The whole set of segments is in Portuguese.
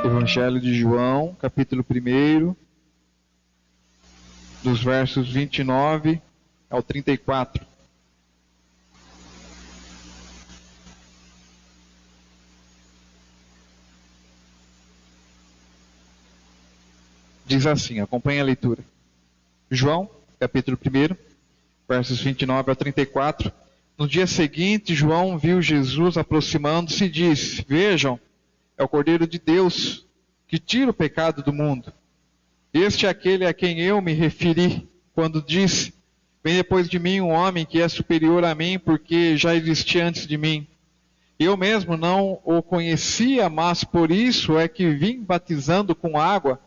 Evangelho de João, capítulo 1, dos versos 29 ao 34. Diz assim, acompanhe a leitura. João, capítulo 1, versos 29 ao 34. No dia seguinte, João viu Jesus aproximando-se e disse: Vejam, é o Cordeiro de Deus, que tira o pecado do mundo. Este é aquele a quem eu me referi, quando disse: Vem depois de mim um homem que é superior a mim, porque já existia antes de mim. Eu mesmo não o conhecia, mas por isso é que vim batizando com água,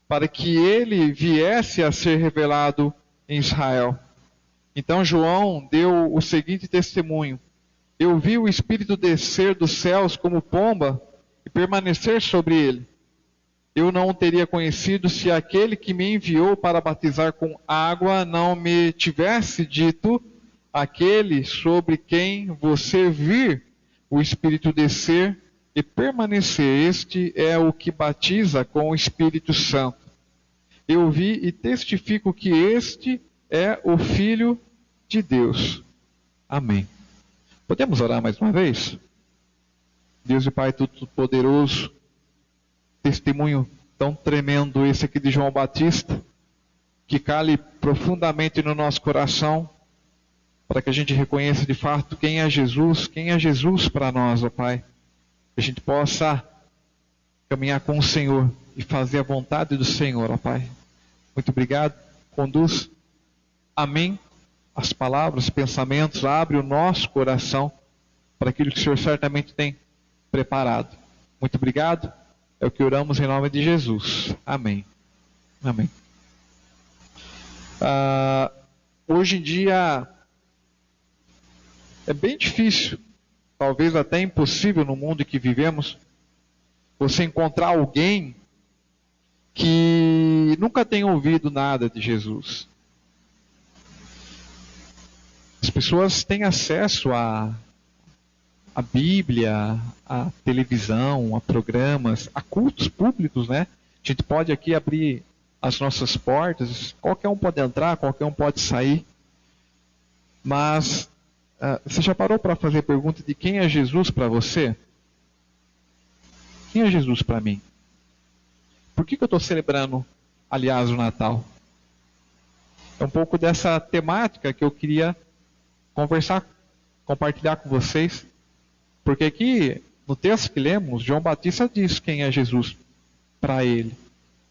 para que ele viesse a ser revelado em Israel. Então João deu o seguinte testemunho: Eu vi o Espírito descer dos céus como pomba e permanecer sobre ele. Eu não o teria conhecido se aquele que me enviou para batizar com água não me tivesse dito: aquele sobre quem você vir o Espírito descer e permanecer, este é o que batiza com o Espírito Santo. Eu vi e testifico que este é o Filho de Deus. Amém. Podemos orar mais uma vez? Deus e Pai Todo-Poderoso, testemunho tão tremendo esse aqui de João Batista, que cale profundamente no nosso coração, para que a gente reconheça de fato quem é Jesus para nós, ó Pai. Que a gente possa caminhar com o Senhor e fazer a vontade do Senhor, ó Pai. Muito obrigado. Conduz. Amém. As palavras, os pensamentos, abre o nosso coração para aquilo que o Senhor certamente tem preparado. Muito obrigado. É o que oramos em nome de Jesus. Amém. Amém. Hoje em dia é bem difícil, talvez até impossível no mundo em que vivemos, você encontrar alguém que nunca tenha ouvido nada de Jesus. As pessoas têm acesso à Bíblia, à televisão, a programas, a cultos públicos, né? A gente pode aqui abrir as nossas portas, qualquer um pode entrar, qualquer um pode sair. Mas você já parou para fazer a pergunta de quem é Jesus para você? Quem é Jesus para mim? Por que eu estou celebrando, aliás, o Natal? É um pouco dessa temática que eu queria conversar, compartilhar com vocês. Porque aqui, no texto que lemos, João Batista diz quem é Jesus para ele.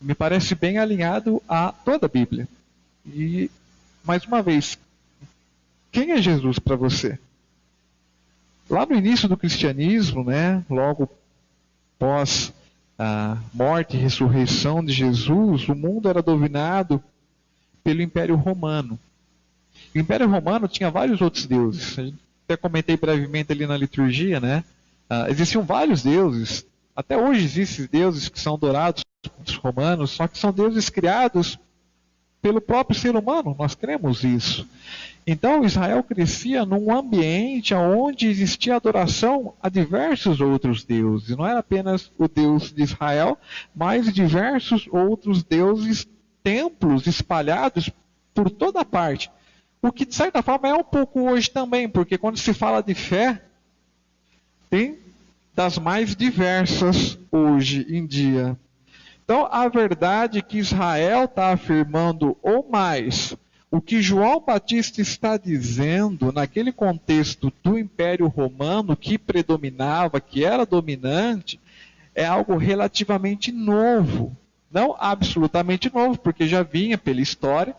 Me parece bem alinhado a toda a Bíblia. E, mais uma vez, quem é Jesus para você? Lá no início do cristianismo, né, logo após a morte e ressurreição de Jesus, o mundo era dominado pelo Império Romano. O Império Romano tinha vários outros deuses. A gente até comentei brevemente ali na liturgia, né? Existiam vários deuses. Até hoje existem deuses que são adorados pelos romanos, só que são deuses criados pelo próprio ser humano. Nós cremos isso. Então Israel crescia num ambiente onde existia adoração a diversos outros deuses. Não era apenas o Deus de Israel, mas diversos outros deuses, templos espalhados por toda parte. O que de certa forma é um pouco hoje também, porque quando se fala de fé, tem das mais diversas hoje em dia. Então a verdade é que Israel está afirmando, ou mais, o que João Batista está dizendo naquele contexto do Império Romano que predominava, que era dominante, é algo relativamente novo. Não absolutamente novo, porque já vinha pela história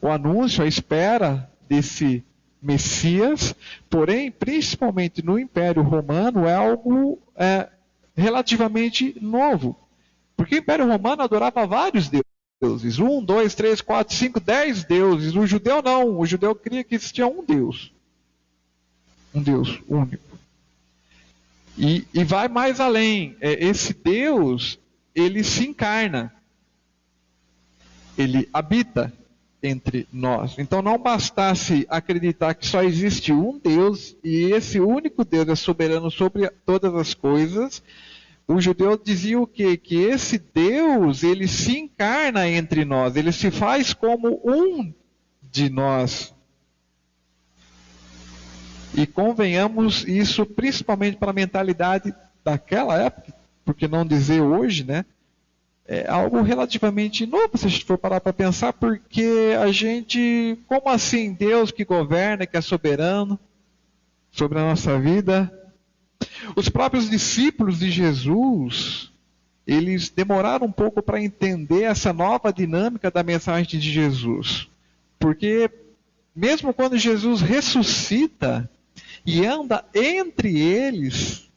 o anúncio, a espera desse Messias, porém, principalmente no Império Romano, é algo relativamente novo. Porque o Império Romano adorava vários deuses. 1, 2, 3, 4, 5, 10 deuses. O judeu não. O judeu cria que existia um Deus. Um Deus único. E vai mais além. Esse Deus, ele se encarna. Ele habita entre nós. Então não bastasse acreditar que só existe um Deus, e esse único Deus é soberano sobre todas as coisas, O judeu dizia o quê? Que esse Deus, ele se encarna entre nós, ele se faz como um de nós. E convenhamos isso principalmente para a mentalidade daquela época, porque não dizer hoje, né? É algo relativamente novo, se a gente for parar para pensar, porque a gente, como assim, Deus que governa, que é soberano sobre a nossa vida? Os próprios discípulos de Jesus, eles demoraram um pouco para entender essa nova dinâmica da mensagem de Jesus. Porque mesmo quando Jesus ressuscita e anda entre eles,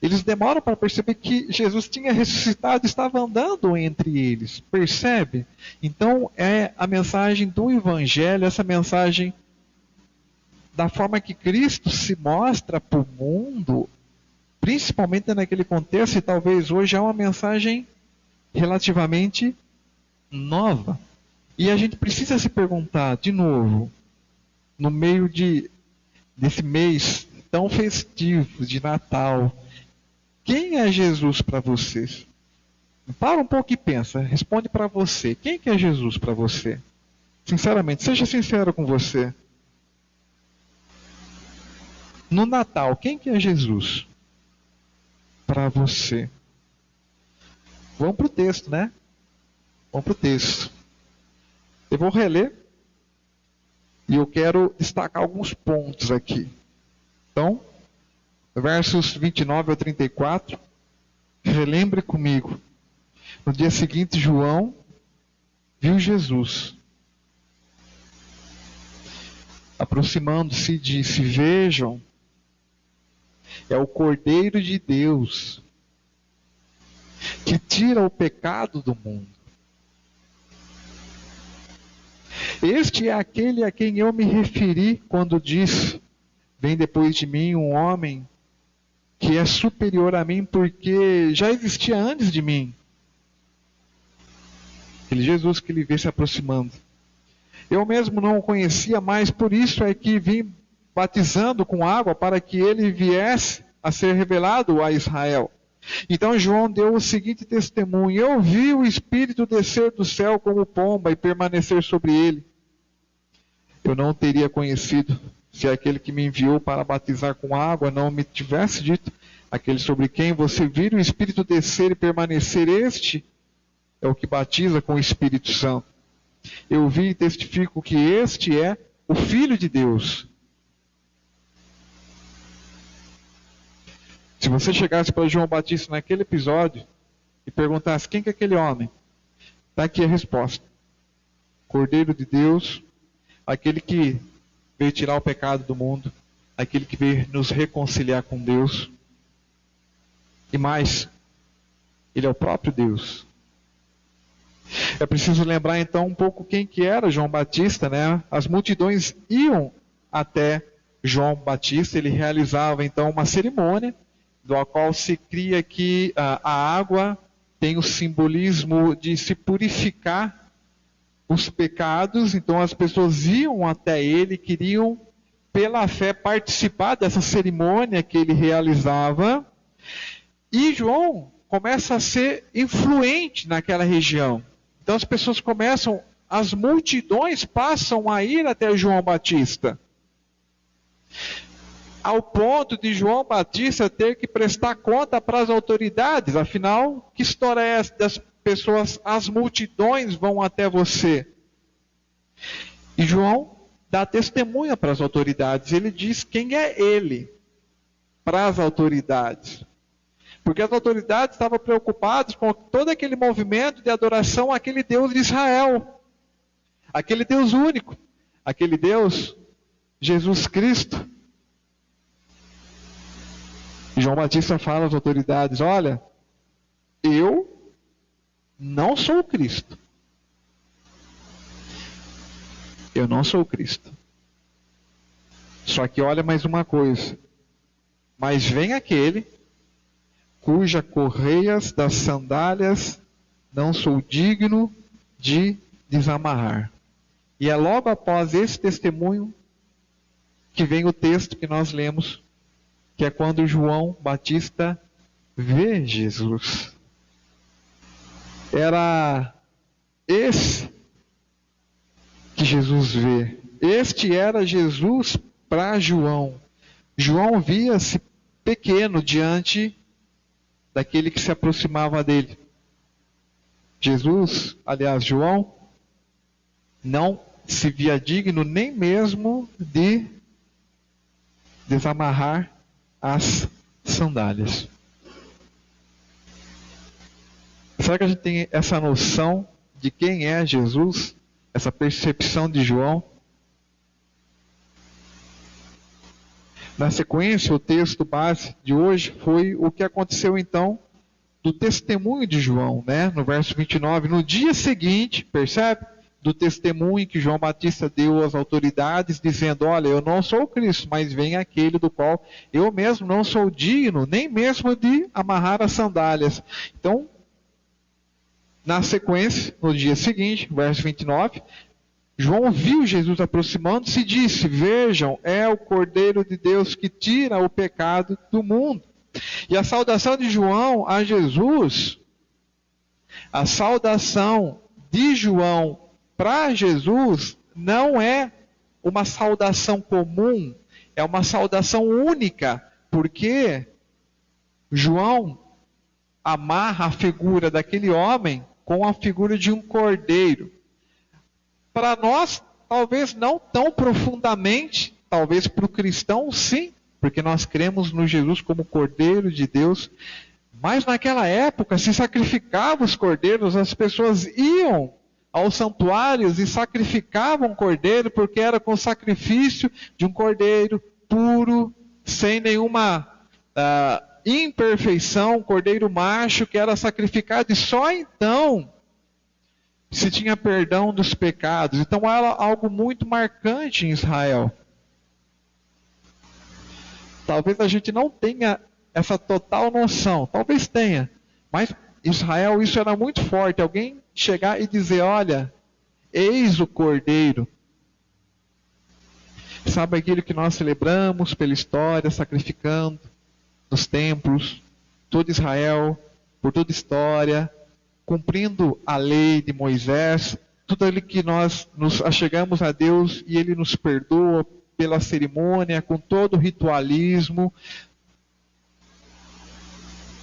eles demoram para perceber que Jesus tinha ressuscitado e estava andando entre eles. Percebe? Então é a mensagem do Evangelho, essa mensagem da forma que Cristo se mostra para o mundo, principalmente naquele contexto, e talvez hoje é uma mensagem relativamente nova. E a gente precisa se perguntar, de novo, no meio desse mês tão festivo de Natal, quem é Jesus para vocês? Para um pouco e pensa, responde para você. Quem que é Jesus para você? Sinceramente, seja sincero com você. No Natal, quem que é Jesus para você? Vamos para o texto, né? Vamos para o texto. Eu vou reler e eu quero destacar alguns pontos aqui. Então, versos 29 ao 34, relembre comigo. No dia seguinte, João viu Jesus. Aproximando-se, disse: Vejam, é o Cordeiro de Deus, que tira o pecado do mundo. Este é aquele a quem eu me referi quando disse: Vem depois de mim um homem que é superior a mim, porque já existia antes de mim. Aquele Jesus que ele vê se aproximando. Eu mesmo não o conhecia, mas por isso é que vim batizando com água, para que ele viesse a ser revelado a Israel. Então João deu o seguinte testemunho: Eu vi o Espírito descer do céu como pomba e permanecer sobre ele. Eu não teria conhecido se aquele que me enviou para batizar com água não me tivesse dito: aquele sobre quem você vira o Espírito descer e permanecer, este é o que batiza com o Espírito Santo. Eu vi e testifico que este é o Filho de Deus. Se você chegasse para João Batista naquele episódio e perguntasse: quem que é aquele homem? Está aqui a resposta: Cordeiro de Deus, aquele que veio tirar o pecado do mundo, aquele que veio nos reconciliar com Deus. E mais, ele é o próprio Deus. É preciso lembrar então um pouco quem que era João Batista, né? As multidões iam até João Batista, ele realizava então uma cerimônia, do qual se cria que a água tem o simbolismo de se purificar os pecados. Então as pessoas iam até ele, queriam pela fé participar dessa cerimônia que ele realizava. E João começa a ser influente naquela região. Então as pessoas começam, as multidões passam a ir até João Batista. Ao ponto de João Batista ter que prestar conta para as autoridades. Afinal, que história é essa das pessoas, as multidões vão até você? E João dá testemunha para as autoridades. Ele diz quem é ele para as autoridades. Porque as autoridades estavam preocupadas com todo aquele movimento de adoração àquele Deus de Israel. Aquele Deus único. Aquele Deus, Jesus Cristo. E João Batista fala às autoridades: olha, eu não sou o Cristo. Eu não sou o Cristo. Só que olha mais uma coisa. Mas vem aquele cuja correias das sandálias não sou digno de desamarrar. E é logo após esse testemunho que vem o texto que nós lemos, que é quando João Batista vê Jesus. Era esse que Jesus vê. Este era Jesus para João. João via-se pequeno diante daquele que se aproximava dele. Jesus, aliás, João, não se via digno nem mesmo de desamarrar as sandálias. Será que a gente tem essa noção de quem é Jesus? Essa percepção de João? Na sequência, o texto base de hoje foi o que aconteceu então do testemunho de João, né? No verso 29, no dia seguinte, percebe? Do testemunho que João Batista deu às autoridades, dizendo: olha, eu não sou o Cristo, mas vem aquele do qual eu mesmo não sou digno, nem mesmo de amarrar as sandálias. Então, na sequência, no dia seguinte, verso 29, João viu Jesus aproximando-se e disse: vejam, é o Cordeiro de Deus que tira o pecado do mundo. E a saudação de João a Jesus, a saudação de João para Jesus, não é uma saudação comum, é uma saudação única, porque João amarra a figura daquele homem com a figura de um cordeiro. Para nós, talvez não tão profundamente, talvez para o cristão sim, porque nós cremos no Jesus como Cordeiro de Deus. Mas naquela época se sacrificavam os cordeiros, as pessoas iam aos santuários e sacrificavam cordeiro, porque era com sacrifício de um cordeiro puro, sem nenhuma imperfeição, cordeiro macho que era sacrificado, e só então se tinha perdão dos pecados. Então era algo muito marcante em Israel. Talvez a gente não tenha essa total noção, talvez tenha, mas em Israel isso era muito forte. Alguém chegar e dizer: olha, eis o Cordeiro. Sabe aquilo que nós celebramos pela história, sacrificando nos templos, todo Israel, por toda a história, cumprindo a lei de Moisés, tudo ali que nós nos achegamos a Deus e Ele nos perdoa pela cerimônia, com todo o ritualismo.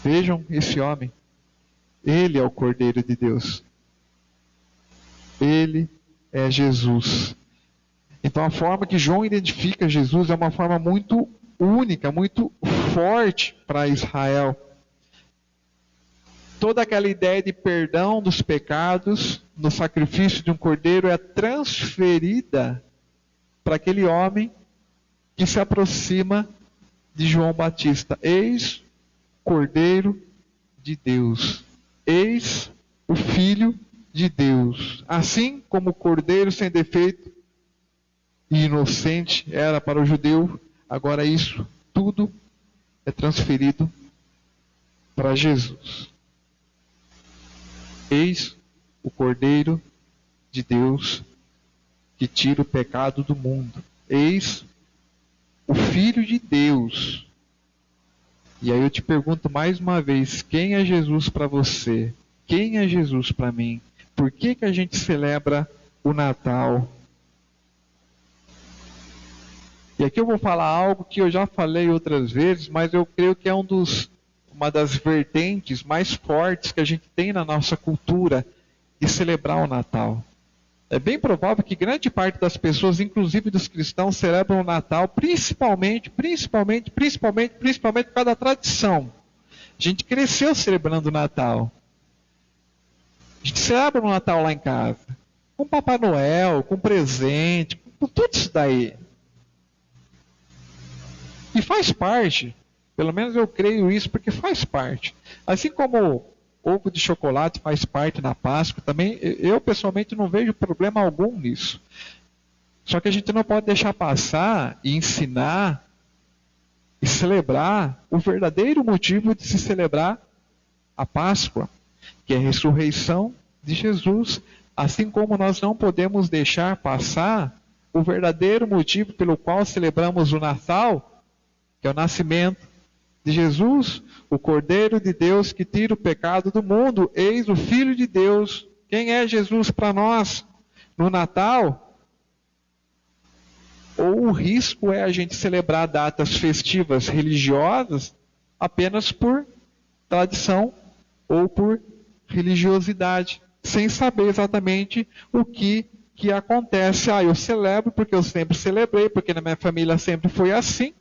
Vejam esse homem. Ele é o Cordeiro de Deus. Ele é Jesus. Então a forma que João identifica Jesus é uma forma muito única, muito forte para Israel. Toda aquela ideia de perdão dos pecados no sacrifício de um cordeiro é transferida para aquele homem que se aproxima de João Batista. Eis o Cordeiro de Deus. Eis o Filho de Deus. Assim como o cordeiro sem defeito e inocente era para o judeu, agora isso tudo é transferido para Jesus. Eis o Cordeiro de Deus que tira o pecado do mundo. Eis o Filho de Deus. E aí eu te pergunto mais uma vez: quem é Jesus para você? Quem é Jesus para mim? Por que a gente celebra o Natal? E aqui eu vou falar algo que eu já falei outras vezes, mas eu creio que é uma das vertentes mais fortes que a gente tem na nossa cultura de celebrar o Natal. É bem provável que grande parte das pessoas, inclusive dos cristãos, celebram o Natal principalmente por causa da tradição. A gente cresceu celebrando o Natal. A gente celebra o Natal lá em casa, com Papai Noel, com presente, com tudo isso daí. E faz parte, pelo menos eu creio isso, porque faz parte. Assim como ovo de chocolate faz parte da Páscoa, também eu pessoalmente não vejo problema algum nisso. Só que a gente não pode deixar passar e ensinar e celebrar o verdadeiro motivo de se celebrar a Páscoa, que é a ressurreição de Jesus. Assim como nós não podemos deixar passar o verdadeiro motivo pelo qual celebramos o Natal, que é o nascimento de Jesus, o Cordeiro de Deus que tira o pecado do mundo, eis o Filho de Deus. Quem é Jesus para nós no Natal? Ou o risco é a gente celebrar datas festivas religiosas apenas por tradição ou por religiosidade, sem saber exatamente o que acontece. Eu celebro porque eu sempre celebrei, porque na minha família sempre foi assim,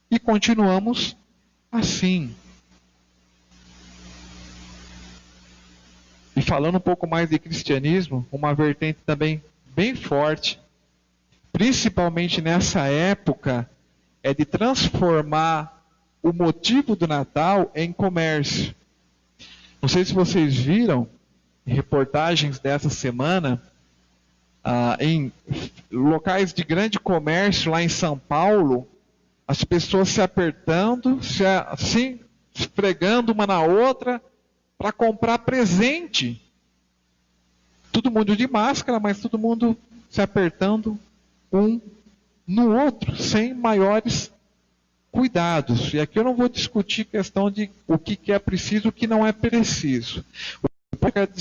e continuamos assim. E falando um pouco mais de cristianismo, uma vertente também bem forte, principalmente nessa época, é de transformar o motivo do Natal em comércio. Não sei se vocês viram reportagens dessa semana em locais de grande comércio lá em São Paulo, as pessoas se apertando, assim, esfregando uma na outra para comprar presente. Todo mundo de máscara, mas todo mundo se apertando um no outro, sem maiores cuidados. E aqui eu não vou discutir questão de o que é preciso e o que não é preciso. O que eu quero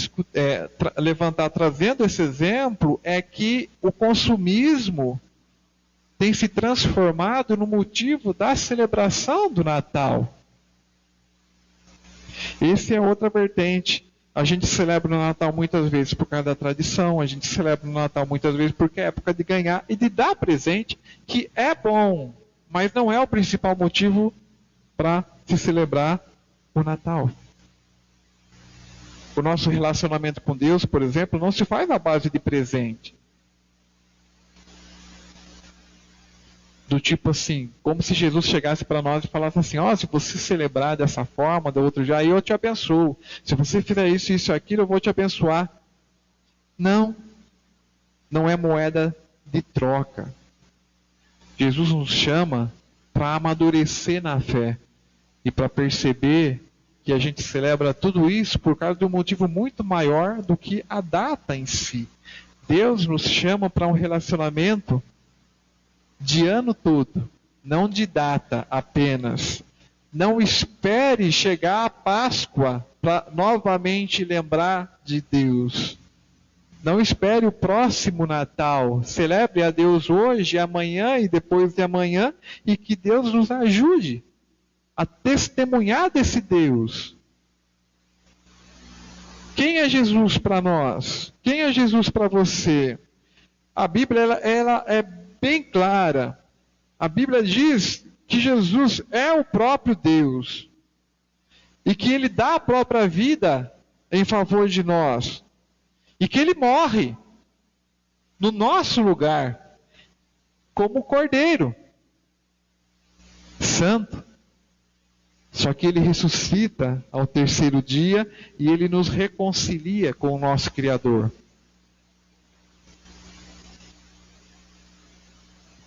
levantar trazendo esse exemplo é que o consumismo tem se transformado no motivo da celebração do Natal. Essa é outra vertente. A gente celebra o Natal muitas vezes por causa da tradição, a gente celebra o Natal muitas vezes porque é época de ganhar e de dar presente, que é bom, mas não é o principal motivo para se celebrar o Natal. O nosso relacionamento com Deus, por exemplo, não se faz à base de presente. Do tipo assim, como se Jesus chegasse para nós e falasse assim, se você celebrar dessa forma, da outra já, eu te abençoo. Se você fizer isso, isso e aquilo, eu vou te abençoar. Não é moeda de troca. Jesus nos chama para amadurecer na fé e para perceber que a gente celebra tudo isso por causa de um motivo muito maior do que a data em si. Deus nos chama para um relacionamento de ano todo, não de data apenas. Não espere chegar a Páscoa para novamente lembrar de Deus. Não espere o próximo Natal. Celebre a Deus hoje, amanhã e depois de amanhã, e que Deus nos ajude a testemunhar desse Deus. Quem é Jesus para nós? Quem é Jesus para você? A Bíblia ela é bem clara. A Bíblia diz que Jesus é o próprio Deus e que Ele dá a própria vida em favor de nós e que Ele morre no nosso lugar como Cordeiro Santo. Só que Ele ressuscita ao terceiro dia e Ele nos reconcilia com o nosso Criador.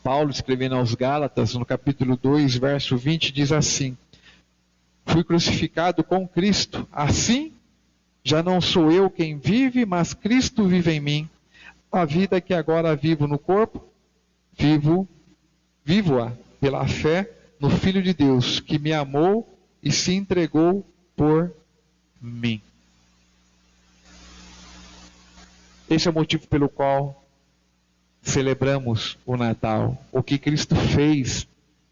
Paulo, escrevendo aos Gálatas, no capítulo 2, verso 20, diz assim: fui crucificado com Cristo, assim já não sou eu quem vive, mas Cristo vive em mim. A vida que agora vivo no corpo, vivo-a pela fé no Filho de Deus, que me amou e se entregou por mim. Esse é o motivo pelo qual celebramos o Natal. O que Cristo fez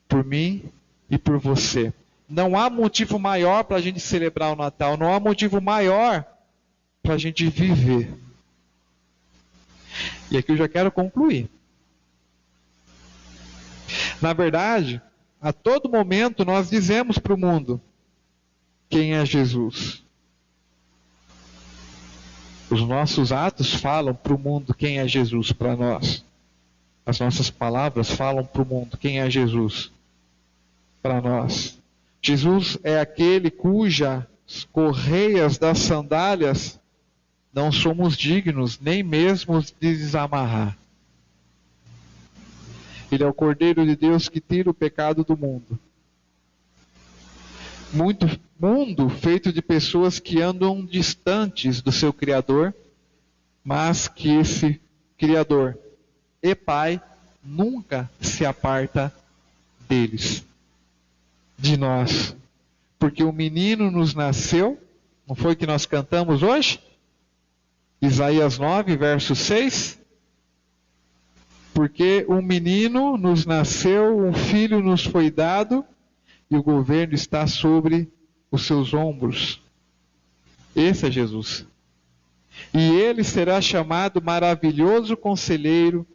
por mim e por você. Não há motivo maior para a gente celebrar o Natal. Não há motivo maior para a gente viver. E aqui eu já quero concluir. Na verdade, a todo momento nós dizemos para o mundo quem é Jesus. Os nossos atos falam para o mundo quem é Jesus para nós. As nossas palavras falam para o mundo quem é Jesus para nós. Jesus é aquele cujas correias das sandálias não somos dignos nem mesmo de desamarrar. Ele é o Cordeiro de Deus que tira o pecado do mundo. Mundo feito de pessoas que andam distantes do seu Criador, mas que esse Criador e Pai nunca se aparta deles. De de nós. Porque um menino nos nasceu, não foi o que nós cantamos hoje? Isaías 9, verso 6. Porque um menino nos nasceu, um filho nos foi dado, e o governo está sobre os seus ombros. Esse é Jesus. E ele será chamado Maravilhoso Conselheiro,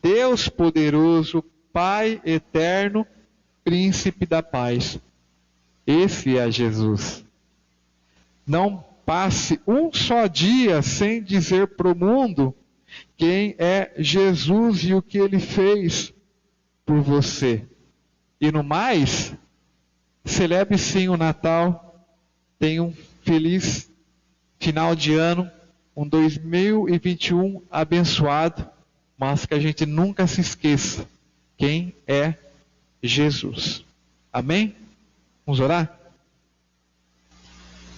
Deus Poderoso, Pai Eterno, Príncipe da Paz. Esse é Jesus. Não passe um só dia sem dizer para o mundo quem é Jesus e o que ele fez por você. E no mais, celebre sim o Natal, tenha um feliz final de ano, um 2021 abençoado, mas que a gente nunca se esqueça quem é Jesus. Amém? Vamos orar?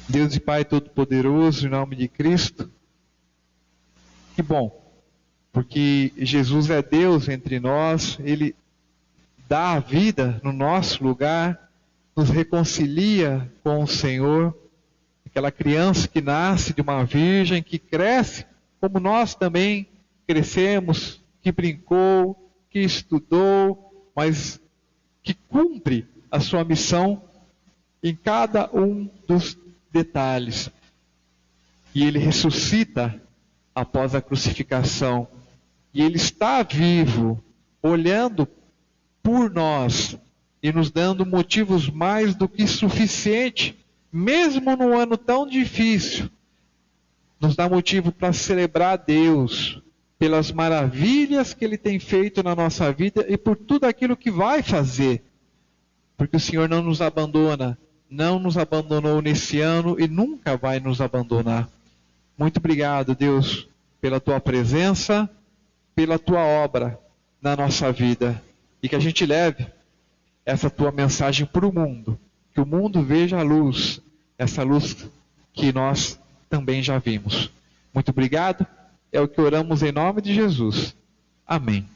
Deus e Pai Todo-Poderoso, em nome de Cristo, que bom, porque Jesus é Deus entre nós, Ele dá a vida no nosso lugar, nos reconcilia com o Senhor, aquela criança que nasce de uma virgem, que cresce como nós também crescemos, que brincou, que estudou, mas que cumpre a sua missão em cada um dos detalhes. E ele ressuscita após a crucificação. E ele está vivo, olhando por nós e nos dando motivos mais do que suficiente, mesmo num ano tão difícil, nos dá motivo para celebrar a Deus pelas maravilhas que Ele tem feito na nossa vida e por tudo aquilo que vai fazer. Porque o Senhor não nos abandona, não nos abandonou nesse ano e nunca vai nos abandonar. Muito obrigado, Deus, pela Tua presença, pela Tua obra na nossa vida. E que a gente leve essa Tua mensagem para o mundo. Que o mundo veja a luz, essa luz que nós também já vimos. Muito obrigado. É o que oramos em nome de Jesus. Amém.